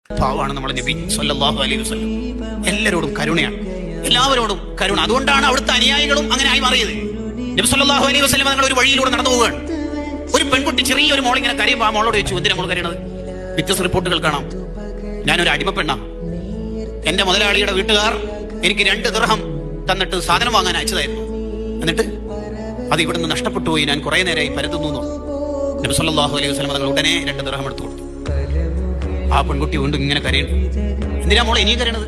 പാവാണ് നമ്മുടെ നബി സല്ലല്ലാഹു അലൈഹി വസല്ലം. എല്ലാവരോടും കരുണയാണ്, എല്ലാവരോടും കരുണ. അതുകൊണ്ടാണ് അവിടുത്തെ അനുയായികളും അങ്ങനെ ആയി മാറിയത്. നബി സല്ലല്ലാഹു അലൈഹി വസല്ലം നിങ്ങൾ ഒരു വഴിയിലൂടെ നടന്നു പോവുകയാണ്. ഒരു പെൺകുട്ടി ചെറിയൊരു മോളിങ്ങനെ കരയുമ്പോൾ ആ മോളോട് ചോദിച്ചു, എന്തിനാ മോൾ കരയണത്? വ്യത്യസ്ത റിപ്പോർട്ടുകൾ കാണാം. ഞാനൊരു അടിമപ്പെണ്ണ, എന്റെ മുതലാളിയുടെ വീട്ടുകാർ എനിക്ക് 2 ദിർഹം തന്നിട്ട് സാധനം വാങ്ങാൻ അയച്ചതായിരുന്നു. എന്നിട്ട് അത് ഇവിടുന്ന് നഷ്ടപ്പെട്ടു പോയി, ഞാൻ കുറെ നേരമായി പരതുന്നു. നബി സല്ലല്ലാഹു അലൈഹി വസല്ലം തങ്ങൾ ഉടനെ 2 ദിർഹം എടുത്തു കൊടുത്തു. ആ പെൺകുട്ടി വീണ്ടും ഇങ്ങനെ കരയുന്നു. എന്തിനാ മോളെ ഇനിയും കരയണത്?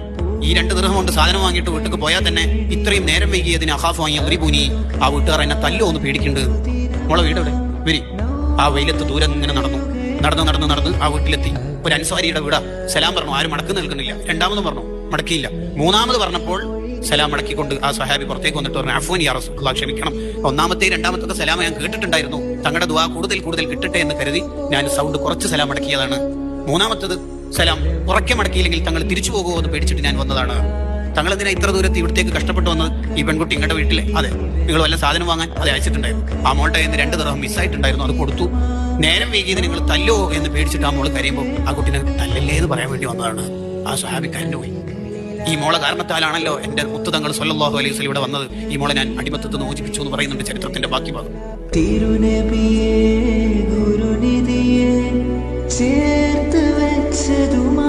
ഈ 2 ദിർഹം കൊണ്ട് സാധനം വാങ്ങിയിട്ട് വീട്ടിൽ പോയാൽ തന്നെ ഇത്രയും നേരം വൈകിയതിന് അഖാഫ് വാങ്ങിയ ഒരു പൂനി ആ വീട്ടുകാർ എന്നെ തല്ലോ ഒന്ന് പേടിക്കുന്നുണ്ട്. മോളെ വീട് എവിടെ? വരി. ആ വെയിലത്ത് ദൂരം ഇങ്ങനെ നടന്ന് ആ വീട്ടിലെത്തി. ഒരു അൻസാരിയുടെ വീടാ. സലാം പറഞ്ഞു, ആരും മടക്കി നിൽക്കുന്നില്ല. 2ാമത് പറഞ്ഞു, മടക്കിയില്ല. 3ാമത് പറഞ്ഞപ്പോൾ സലാം മടക്കിക്കൊണ്ട് ആ സഹാബി പുറത്തേക്ക് വന്നിട്ട് പറഞ്ഞു, അഫ്വാൻ യാ റസൂലല്ലാഹ്, ക്ഷമിക്കണം, 1ാമത്തെയും 2ാമത്തെ സലാം ഞാൻ കേട്ടിട്ടുണ്ടായിരുന്നു, തങ്ങളുടെ ദുആ കൂടുതൽ കിട്ടട്ടെ എന്ന് കരുതി ഞാൻ സൗണ്ട് കുറച്ച് സലാം മടക്കിയതാണ്. 3ാമത്തത് സലാം ഉറക്കെ മടക്കിയില്ലെങ്കിൽ തങ്ങൾ തിരിച്ചു പോകുമോ എന്ന് പേടിച്ചിട്ട് ഞാൻ വന്നതാണ്. തങ്ങൾ എന്തിനാ ഇത്ര ദൂരത്ത് ഇവിടത്തേക്ക് കഷ്ടപ്പെട്ടു വന്നത്? ഈ പെൺകുട്ടി ഇങ്ങോട്ട് വീട്ടിലെ, അതെ, നിങ്ങൾ വല്ല സാധനം വാങ്ങാൻ അത് അയച്ചിട്ടുണ്ടായിരുന്നു. ആ മോളുടെ കയ്യിൽ നിന്ന് 2 ദിർഹം മിസ്സായിട്ടുണ്ടായിരുന്നു, അത് കൊടുത്തു. നേരം വൈകിയത് നിങ്ങൾ തല്ലോ എന്ന് പേടിച്ചിട്ട് ആ മോള് കരയുമ്പോൾ ആ കുട്ടിനെ തല്ലല്ലേ എന്ന് പറയാൻ വേണ്ടി വന്നതാണ്. ആ സ്വഹാബി കരഞ്ഞു പോയി. ഈ മോളെ കാരണത്താലാണല്ലോ എന്റെ മുത്തു തങ്ങൾ സല്ലല്ലാഹു അലൈഹി വസല്ലം ഇവിടെ വന്നത്. ഈ മോളെ ഞാൻ അടിമത്തത്തിൽ നിന്ന് മോചിപ്പിച്ചു എന്ന് പറയുന്നുണ്ട് ചരിത്രത്തിന്റെ ബാക്കി ഭാഗം.